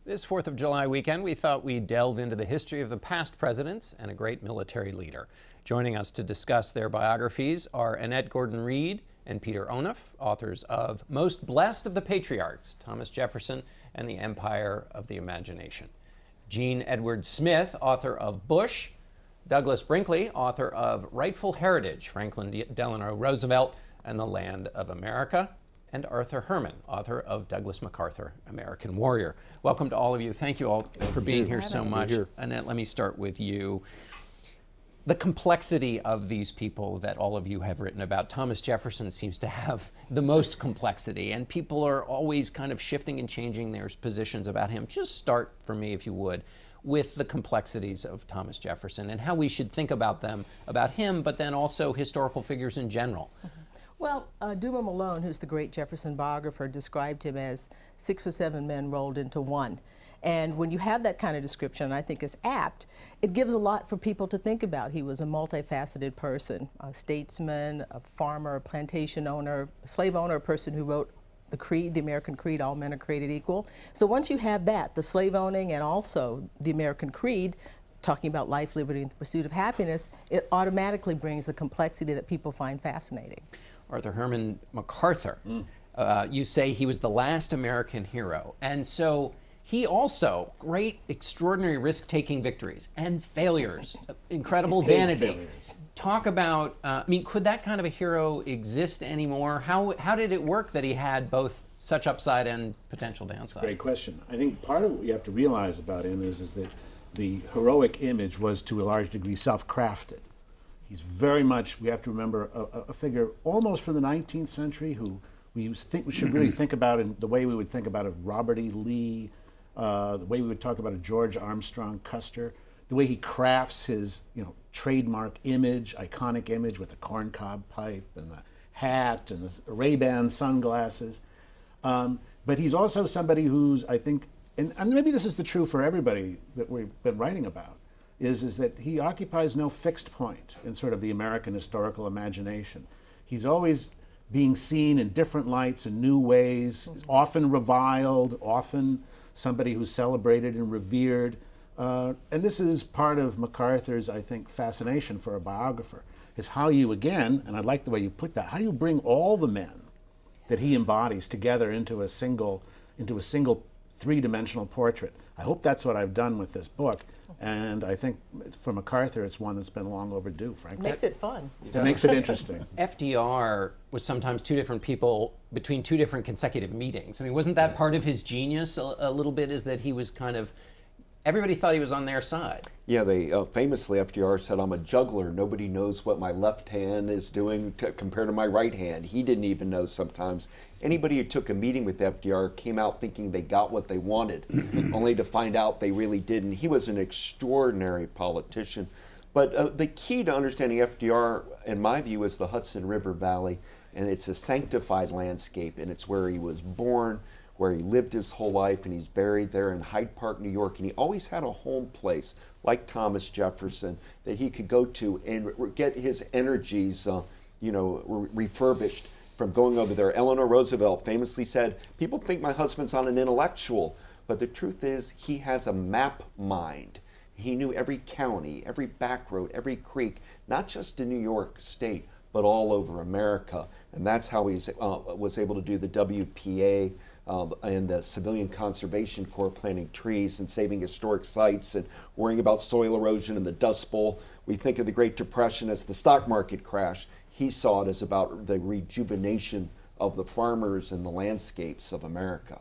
This 4th of July weekend, we thought we'd delve into the history of the past presidents and a great military leader. Joining us to discuss their biographies are Annette Gordon Reed and Peter Onuf, authors of Most Blessed of the Patriarchs, Thomas Jefferson and the Empire of the Imagination. Gene Edward Smith, author of Bush. Douglas Brinkley, author of Rightful Heritage, Franklin Delano Roosevelt and the Land of America. And Arthur Herman, author of Douglas MacArthur, American Warrior. Welcome to all of you. Thank you all for being here so much. Annette, let me start with you. The complexity of these people that all of you have written about. Thomas Jefferson seems to have the most complexity, and people are always kind of shifting and changing their positions about him. Just start for me, if you would, with the complexities of Thomas Jefferson and how we should think about them, about him, but then also historical figures in general. Well, Duma Malone, who's the great Jefferson biographer, described him as 6 or 7 men rolled into one. And when you have that kind of description, I think is apt, it gives a lot for people to think about. He was a multifaceted person, a statesman, a farmer, a plantation owner, a slave owner, a person who wrote the creed, the American creed, all men are created equal. So once you have that, the slave owning and also the American creed, talking about life, liberty, and the pursuit of happiness, it automatically brings the complexity that people find fascinating. Arthur Herman MacArthur, you say he was the last American hero. And so he also, great, extraordinary risk-taking victories and failures, incredible vanity. Talk about, I mean, could that kind of a hero exist anymore? How did it work that he had both such upside and potential downside? Great question. I think part of what you have to realize about him is that the heroic image was to a large degree self-crafted. He's very much, we have to remember, a figure almost from the 19th century who we should really think about in the way we would think about a Robert E. Lee, the way we would talk about a George Armstrong Custer, the way he crafts his trademark image, iconic image with the corncob pipe and the hat and the Ray-Ban sunglasses. But he's also somebody who's, I think, and maybe this is the true for everybody that we've been writing about, is that he occupies no fixed point in sort of the American historical imagination. He's always being seen in different lights and new ways, often reviled, often somebody who's celebrated and revered. And this is part of MacArthur's, I think, fascination for a biographer, is how you, again, and I like the way you put that, how you bring all the men that he embodies together into a single three-dimensional portrait. I hope that's what I've done with this book. And I think for MacArthur, it's one that's been long overdue, frankly. Makes it fun. It makes it interesting. FDR was sometimes 2 different people between 2 different consecutive meetings. I mean, wasn't that part of his genius a little bit, is that he was kind of, everybody thought he was on their side? Yeah, they famously, FDR said, "I'm a juggler. Nobody knows what my left hand is doing compared to my right hand." He didn't even know sometimes. Anybody who took a meeting with FDR came out thinking they got what they wanted, only to find out they really didn't. He was an extraordinary politician. But the key to understanding FDR, in my view, is the Hudson River Valley, and it's a sanctified landscape, and it's where he was born, where he lived his whole life, and he's buried there in Hyde Park, New York, and he always had a home place, like Thomas Jefferson, that he could go to and get his energies, refurbished from going over there. Eleanor Roosevelt famously said, "People think my husband's not an intellectual, but the truth is he has a map mind." He knew every county, every back road, every creek, not just in New York State, but all over America. And that's how he was able to do the WPA, and the Civilian Conservation Corps, planting trees and saving historic sites and worrying about soil erosion and the Dust Bowl. We think of the Great Depression as the stock market crash. He saw it as about the rejuvenation of the farmers and the landscapes of America.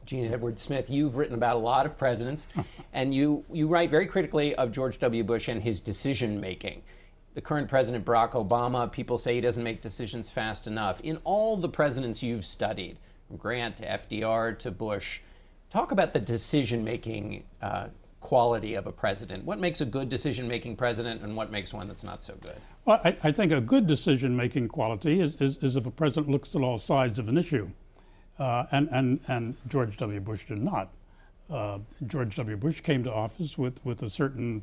Gene Edward Smith, you've written about a lot of presidents, and you write very critically of George W. Bush and his decision-making. The current president, Barack Obama, people say he doesn't make decisions fast enough. In all the presidents you've studied, from Grant to FDR to Bush, talk about the decision-making quality of a president. What makes a good decision-making president, and what makes one that's not so good? Well, I think a good decision-making quality is if a president looks at all sides of an issue, and George W. Bush did not. George W. Bush came to office with a certain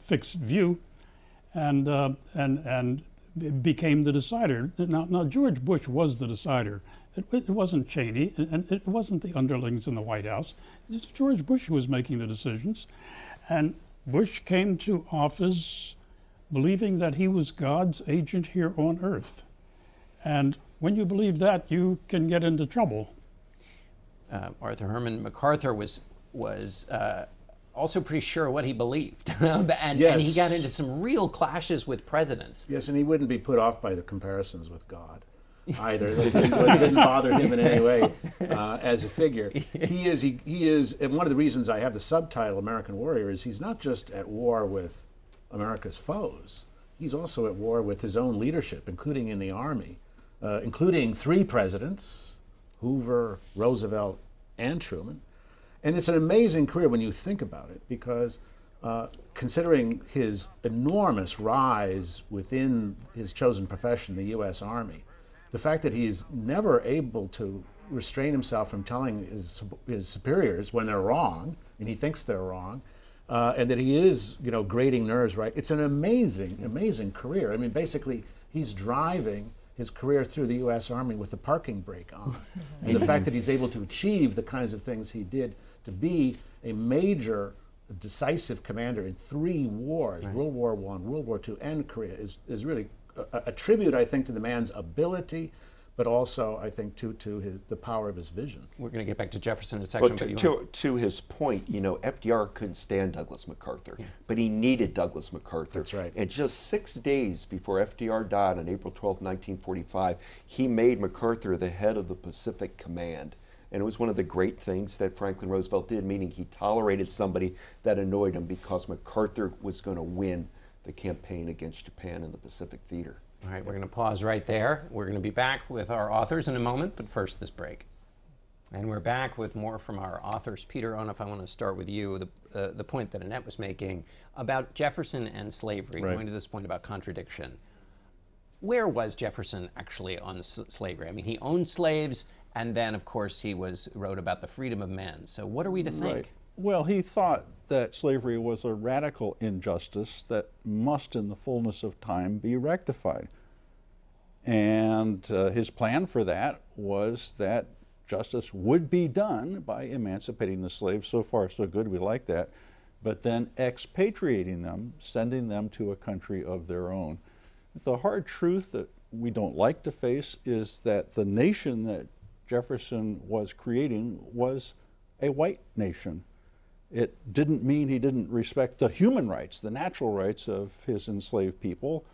fixed view, and became the decider. Now George Bush was the decider. It wasn't Cheney, and it wasn't the underlings in the White House. It's George Bush who was making the decisions. And Bush came to office believing that he was God's agent here on earth. And when you believe that, you can get into trouble. Arthur Herman MacArthur was also pretty sure what he believed. and he got into some real clashes with presidents. Yes, and he wouldn't be put off by the comparisons with God either. It didn't bother him in any way as a figure. He is, and one of the reasons I have the subtitle American Warrior is he's not just at war with America's foes, he's also at war with his own leadership, including in the Army, including 3 presidents, Hoover, Roosevelt, and Truman. And it's an amazing career when you think about it, because considering his enormous rise within his chosen profession, the U.S. Army, the fact that he's never able to restrain himself from telling his superiors when they're wrong, and he thinks they're wrong, and that he is, grating nerves right. It's an amazing, amazing career. I mean, basically, he's driving his career through the U.S. Army with the parking brake on. And the fact that he's able to achieve the kinds of things he did, to be a major, decisive commander in 3 wars, right. World War I, World War II, and Korea, is really a tribute, I think, to the man's ability, but also, I think, to the power of his vision. We're going to get back to Jefferson in a second. Well, to his point, FDR couldn't stand Douglas MacArthur, but he needed Douglas MacArthur. That's right. And just 6 days before FDR died on April 12, 1945, he made MacArthur the head of the Pacific Command. And it was one of the great things that Franklin Roosevelt did, meaning he tolerated somebody that annoyed him because MacArthur was going to win the campaign against Japan in the Pacific Theater. All right, we're going to pause right there. We're going to be back with our authors in a moment, but first this break. And we're back with more from our authors. Peter Onuf, I want to start with you. The point that Annette was making about Jefferson and slavery, right. Going to this point about contradiction. Where was Jefferson actually on slavery? I mean, he owned slaves, and then, of course, he wrote about the freedom of men. So what are we to think? Right. Well, he thought that slavery was a radical injustice that must, in the fullness of time, be rectified. And his plan for that was that justice would be done by emancipating the slaves. So far, so good, we like that. But then expatriating them, sending them to a country of their own. The hard truth that we don't like to face is that the nation that Jefferson was creating was a white nation. It didn't mean he didn't respect the human rights, the natural rights of his enslaved people,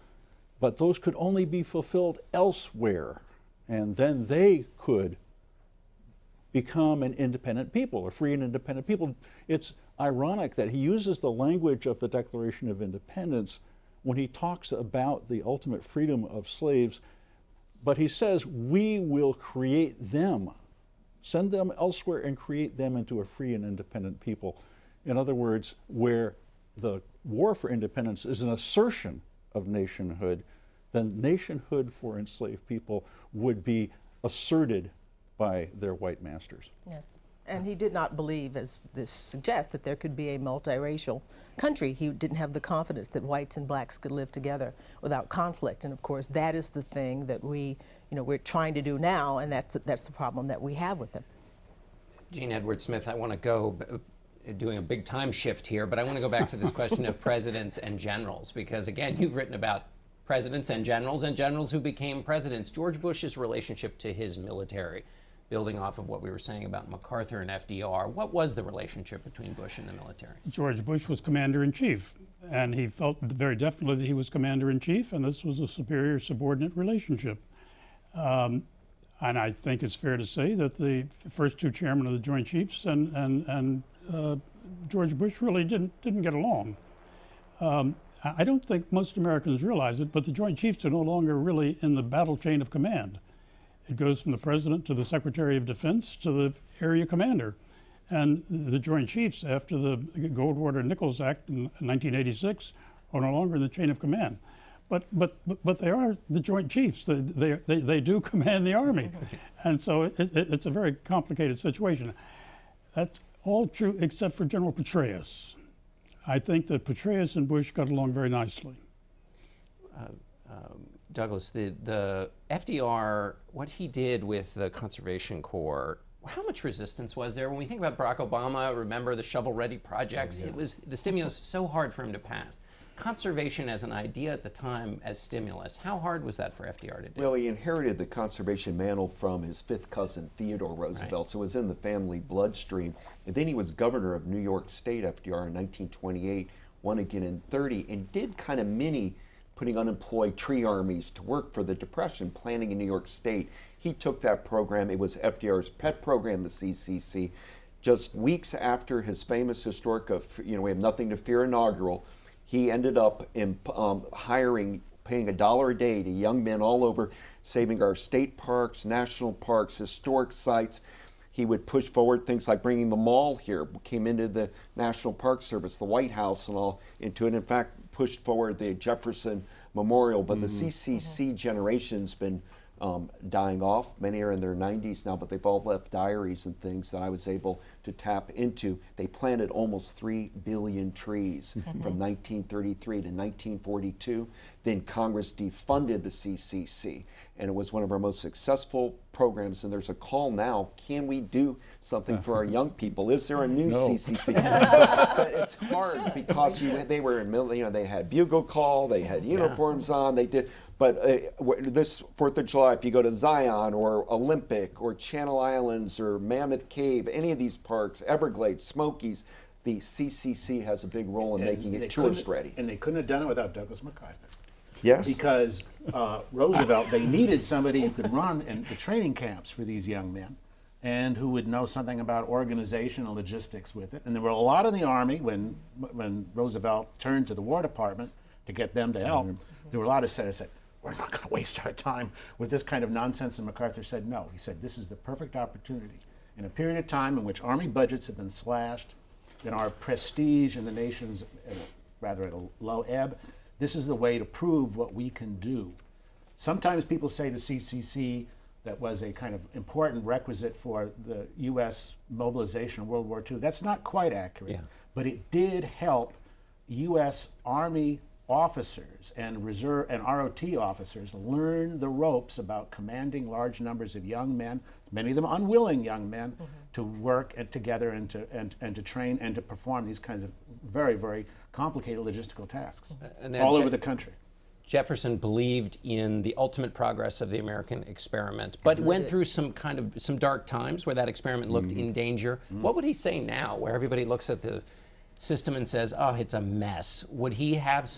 but those could only be fulfilled elsewhere. And then they could become an independent people, a free and independent people. It's ironic that he uses the language of the Declaration of Independence when he talks about the ultimate freedom of slaves, but he says, we will create them, send them elsewhere and create them into a free and independent people. In other words, where the war for independence is an assertion of nationhood, then nationhood for enslaved people would be asserted by their white masters. Yes. And he did not believe, as this suggests, that there could be a multiracial country. He didn't have the confidence that whites and blacks could live together without conflict. And of course, that is the thing that we're trying to do now, and that's the problem that we have with them. Jean Edward Smith, I want to go, doing a big time shift here, but I want to go back to this question of presidents and generals, because again, you've written about presidents and generals who became presidents. George Bush's relationship to his military, building off of what we were saying about MacArthur and FDR, what was the relationship between Bush and the military? George Bush was commander-in-chief, and he felt very definitely that he was commander-in-chief, and this was a superior subordinate relationship. And I think it's fair to say that the first 2 chairmen of the Joint Chiefs and George Bush really didn't get along. I don't think most Americans realize it, but the Joint Chiefs are no longer really in the battle chain of command. It goes from the President to the Secretary of Defense to the area commander. And the Joint Chiefs, after the Goldwater-Nichols Act in 1986, are no longer in the chain of command. But they are the Joint Chiefs. They do command the Army. And so it's a very complicated situation. That's all true except for General Petraeus. I think that Petraeus and Bush got along very nicely. Douglas, the FDR, what he did with the Conservation Corps, how much resistance was there? When we think about Barack Obama, remember the shovel-ready projects? It was, the stimulus so hard for him to pass. Conservation as an idea at the time as stimulus, how hard was that for FDR to do? Well, he inherited the conservation mantle from his fifth cousin, Theodore Roosevelt, so it was in the family bloodstream. And then he was governor of New York State, FDR, in 1928, won again in 30, and did kind of putting unemployed tree armies to work for the Depression, planting in New York State. He took that program. It was FDR's pet program, the CCC. Just weeks after his famous historic, We Have Nothing to Fear inaugural, he ended up paying $1 a day to young men all over, saving our state parks, national parks, historic sites. He would push forward things like bringing the mall here, came into the National Park Service, the White House and all into it. In fact, pushed forward the Jefferson Memorial, but the CCC generation's been dying off. Many are in their 90s now, but they've all left diaries and things that I was able to tap into. They planted almost 3 billion trees from 1933 to 1942. Then Congress defunded the CCC, and it was one of our most successful programs. And there's a call now, can we do something for our young people? Is there a new CCC? But it's hard because they were in, they had bugle call, they had uniforms on, they did. But this 4th of July, if you go to Zion or Olympic or Channel Islands or Mammoth Cave, any of these parks, Everglades, Smokies, the CCC has a big role in making it tourist ready. And they couldn't have done it without Douglas MacArthur. Yes. Because Roosevelt, they needed somebody who could run the training camps for these young men and who would know something about organization and logistics with it. And there were a lot in the Army when Roosevelt turned to the War Department to get them to help. There were a lot of senators that said, we're not going to waste our time with this kind of nonsense. And MacArthur said no. He said, this is the perfect opportunity. In a period of time in which Army budgets have been slashed and our prestige in the nation's rather at a low ebb, this is the way to prove what we can do. Sometimes people say the CCC, that was a kind of important requisite for the U.S. mobilization in World War II. That's not quite accurate, but it did help U.S. Army officers and reserve and ROT officers learn the ropes about commanding large numbers of young men, many of them unwilling young men, to work together and to train and to perform these kinds of very, very complicated logistical tasks all over the country. Jefferson believed in the ultimate progress of the American experiment, but went through some dark times where that experiment looked in danger. What would he say now, where everybody looks at the system and says, oh, it's a mess? Would he have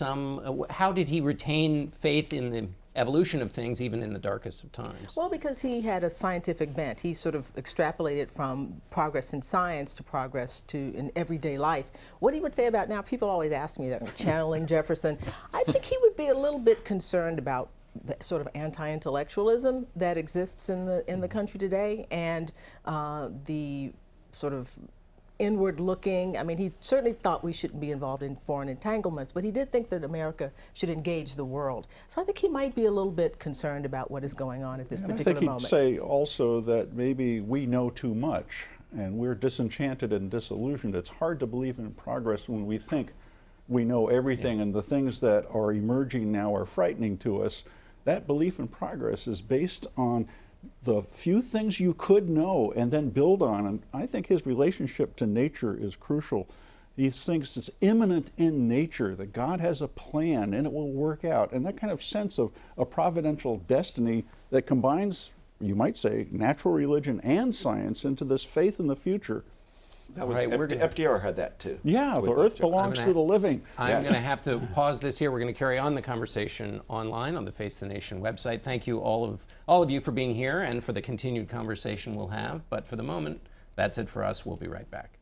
how did he retain faith in the evolution of things even in the darkest of times? Well, because he had a scientific bent. He sort of extrapolated from progress in science to progress in everyday life. What he would say about now, people always ask me that, channeling Jefferson. I think he would be a little bit concerned about the sort of anti-intellectualism that exists in the country today, and the sort of inward looking. I mean, he certainly thought we shouldn't be involved in foreign entanglements, but he did think that America should engage the world. So I think he might be a little bit concerned about what is going on at this particular moment. I think he'd say also that maybe we know too much and we're disenchanted and disillusioned. It's hard to believe in progress when we think we know everything, and the things that are emerging now are frightening to us. That belief in progress is based on the few things you could know and then build on. And I think his relationship to nature is crucial. He thinks it's immanent in nature that God has a plan and it will work out. And that kind of sense of a providential destiny that combines, you might say, natural religion and science into this faith in the future. That was FDR had that too. Yeah, the earth belongs to the living. I'm going to have to pause this here. We're going to carry on the conversation online on the Face the Nation website. Thank you all of you for being here and for the continued conversation we'll have. But for the moment, that's it for us. We'll be right back.